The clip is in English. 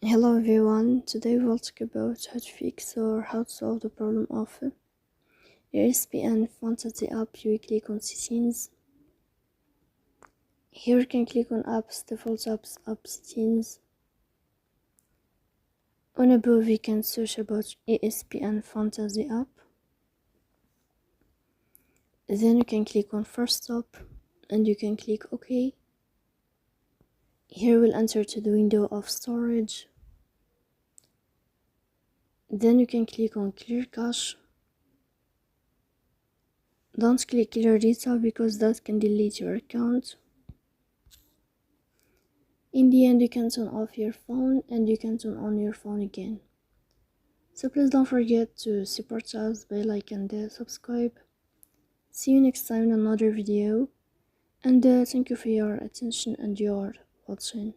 Hello everyone, today we'll talk about how to fix or how to solve the problem of your Espn fantasy app. You click on settings. Here you can click on apps, default apps, app settings. On above you can search about Espn fantasy app. Then you can click on first stop and you can click OK. Here we'll enter to the window of storage. Then you can click on clear cache. Don't click clear data because that can delete your account. In the end, you can turn off your phone and you can turn on your phone again. So please don't forget to support us by like and subscribe. See you next time in another video, and thank you for your attention and your watching.